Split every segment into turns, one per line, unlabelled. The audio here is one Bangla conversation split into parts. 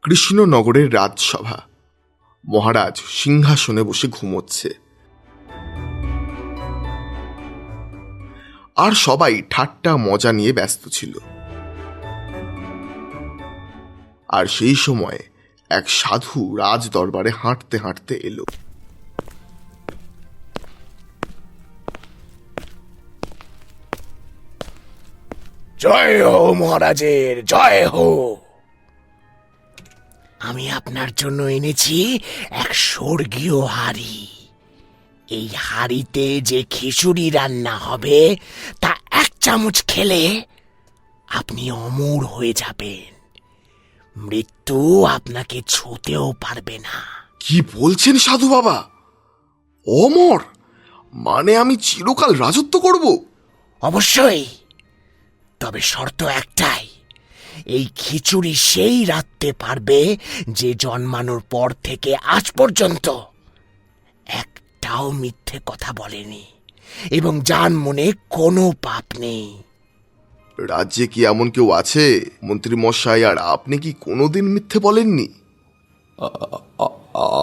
কৃষ্ণনগরের রাজসভা। মহারাজ সিংহাসনে বসে ঘুমোচ্ছে, আর সবাই ঠাট্টা মজা নিয়ে ব্যস্ত ছিল। আর সেই সময় এক সাধু রাজ দরবারে হাঁটতে হাঁটতে এলো।
জয় হো মহারাজের, জয় হো। আমি আপনার জন্য এনেছি এক স্বর্গীয় হাড়ি। এই হাড়িতে যে খিচুড়ি রান্না হবে তা এক চামচ খেলে আপনি অমর হয়ে যাবেন। মৃত্যু আপনাকে ছুঁতেও পারবে না।
কি বলছেন সাধু বাবা? অমর মানে আমি চিরকাল রাজত্ব করব?
অবশ্যই, তবে শর্ত একটাই, এই খিচুড়ি সেই রাঁধতে পারবে যে জন্মানোর পর থেকে আজ পর্যন্ত একটাও মিথ্যে কথা বলেনি এবং যার মনে কোনো পাপ নেই।
রাজ্যে কি এমন কেউ আছে মন্ত্রী মশাই, আর আপনি কি কোনোদিন মিথ্যে বলেননি?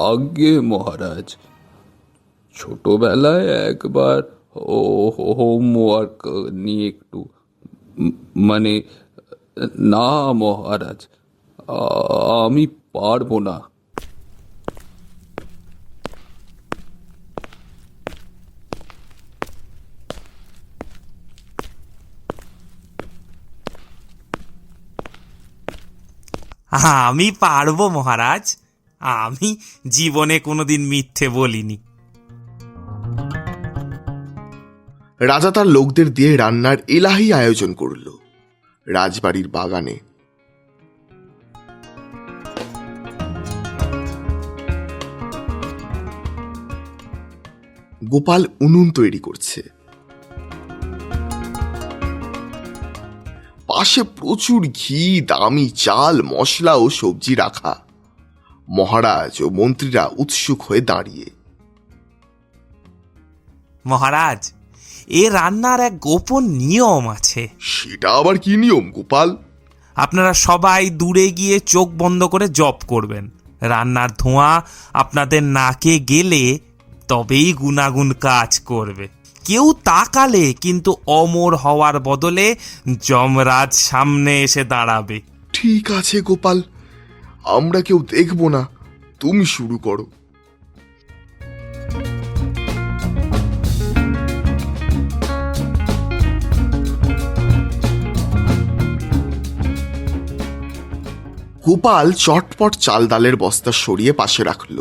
আগে মহারাজ, ছোটবেলায় একবার হোমওয়ার্ক নিয়ে একটু, মানে না মহারাজ, আমি পারবো না।
আমি পারবো মহারাজ, আমি জীবনে কোনোদিন মিথ্যে বলিনি।
রাজা তার লোকদের দিয়ে রান্নার এলাহি আয়োজন করল রাজবাড়ির বাগানে। গোপাল উনুন তৈরি করছে, পাশে প্রচুর ঘি, দামি চাল, মশলা ও সবজি রাখা। মহারাজ ও মন্ত্রীরা উৎসুক হয়ে দাঁড়িয়ে।
মহারাজ, এ রান্নার এক গোপন নিয়ম আছে।
সেটা আবার কি নিয়ম গোপাল?
আপনারা সবাই দূরে গিয়ে চোখ বন্ধ করে জপ করবেন। রান্নার ধোঁয়া আপনাদের নাকে গেলে তবেই গুনাগুন কাজ করবে। কেউ তাকালে কিন্তু অমর হওয়ার বদলে যমরাজ সামনে এসে দাঁড়াবে।
ঠিক আছে গোপাল, আমরা কেউ দেখব না, তুমি শুরু করো। গোপাল চটপট চাল ডালের বস্তা সরিয়ে পাশে রাখল।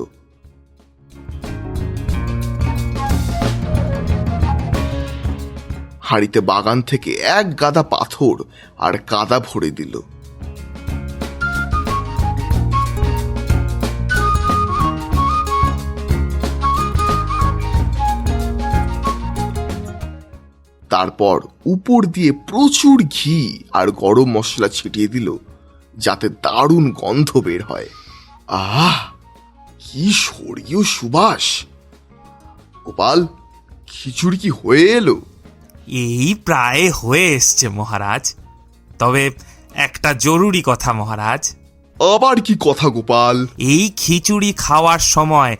হাঁড়িতে বাগান থেকে এক গাদা পাথর আর কাদা ভরে দিল। তারপর উপর দিয়ে প্রচুর ঘি আর গরম মশলা ছিটিয়ে দিল, যাতে দারুণ গন্ধ বের হয়। আহ, কি স্বর্গীয় সুবাস! গোপাল, খিচুড়ি কি হয়ে এলো?
এই প্রায় হয়ে এসছে মহারাজ। তবে একটা জরুরি কথা মহারাজ।
আবার কি কথা গোপাল?
এই খিচুড়ি খাওয়ার সময়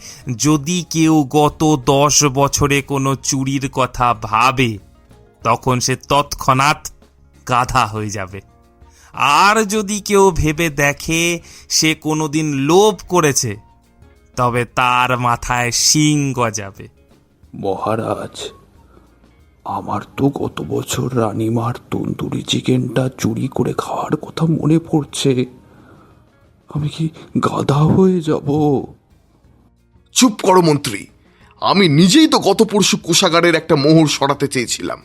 যদি কেউ গত 10 বছরে কোনো চুরির কথা ভাবে, তখন সে তৎক্ষণাৎ গাধা হয়ে যাবে। আর যদি কেউ ভেবে দেখে সে কোনোদিন লোভ করেছে, তবে তার মাথায় শিং গজাবে।
মহারাজ, আমার তো গত বছর রানীমার তন্দুরি চিকেনটা চুরি করে খাওয়ার কথা মনে পড়ছে। আমি কি গাধা হয়ে যাব?
চুপ করো মন্ত্রী, আমি নিজেই তো গত পরশু কোষাগারের একটা মোহর সরাতে চেয়েছিলাম।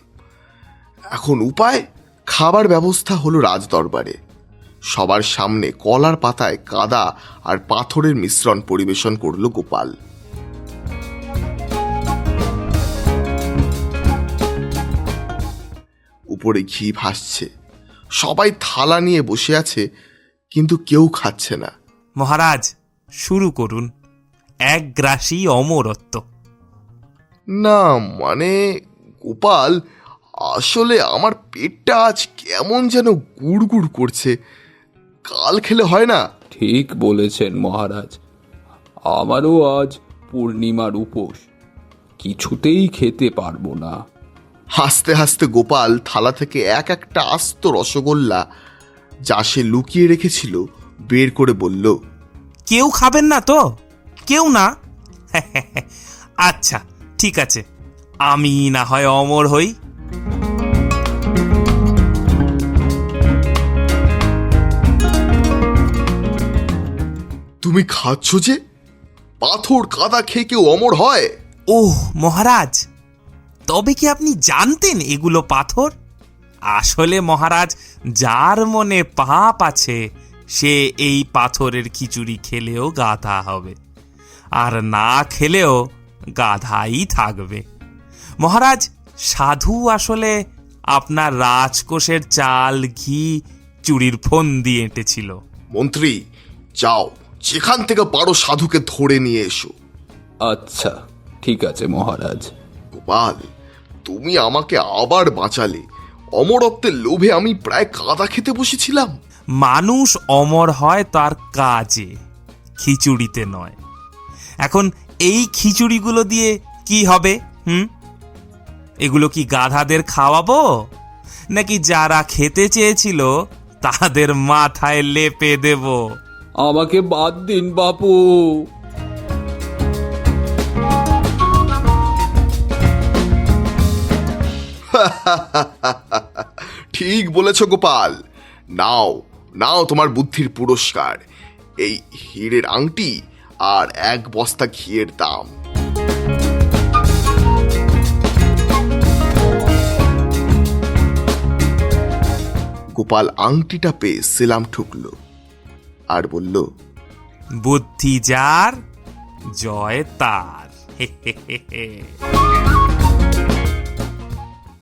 এখন উপায়? খাবার ব্যবস্থা হলো রাজদরবারে। সবার সামনে কলার পাতায় কাদা আর পাথরের মিশ্রণ পরিবেশন করল গোপাল। উপরে ঘি ভাসছে, সবাই থালা নিয়ে বসে আছে, কিন্তু কেউ খাচ্ছে না।
মহারাজ, শুরু করুন। এক গ্রাসী অমরত্ব।
না মানে গোপাল, আসলে আমার পেটটা আজ কেমন যেন গুড়গুড় করছে। কাল খেলে হয় না?
ঠিক বলেছেন মহারাজ, আমারও আজ পূর্ণিমার উপোস, কিছুতেই খেতে পারবো না।
হাসতে হাসতে গোপাল থালা থেকে এক একটা আস্ত রসগোল্লা যা সে লুকিয়ে রেখেছিল বের করে বলল,
কেউ খাবেন না তো? কেউ না? আচ্ছা ঠিক আছে, আমি না হয় অমর হই।
তুমি খাচ্ছ যে? পাথর কাদা খেয়ে কেউ অমর হয়?
ওহ মহারাজ, তবে কি আপনি জানতেন এগুলো পাথর? আসলে মহারাজ, যার মনে পাপ আছে সে এই পাথরের খিচুড়ি খেলেও গাধা হবে, আর না খেলেও গাধাই থাকবে। মহারাজ, সাধু আসলে আপনার রাজকোষের চাল, ঘি, চুরির ফন্দি এঁটেছিল।
মন্ত্রী, যাও, যেখান থেকে পারো সাধুকে ধরে নিয়ে এসো।
আচ্ছা ঠিক আছে মহারাজ।
গোপাল, তুমি আমাকে আবার বাঁচালে। অমরত্বের লোভে আমি প্রায় কাদা খেতে বসেছিলাম।
মানুষ অমর হয় তার কাজে, খিচুড়িতে নয়। এখন এই খিচুড়িগুলো দিয়ে কি হবে? এগুলো কি গাধাদের খাওয়াবো, নাকি যারা খেতে চেয়েছিল তাদের মাথায় লেপে দেব?
আমাকে বাদ দিন বাপু।
ঠিক বলেছ গোপাল। নাও নাও তোমার বুদ্ধির পুরস্কার, এই হীরের আংটি আর 1 বস্তা ঘিয়ের দাম। গোপাল আংটিটা পেয়ে সেলাম ঠুকল আর বলল,
বুদ্ধি যার জয় তার।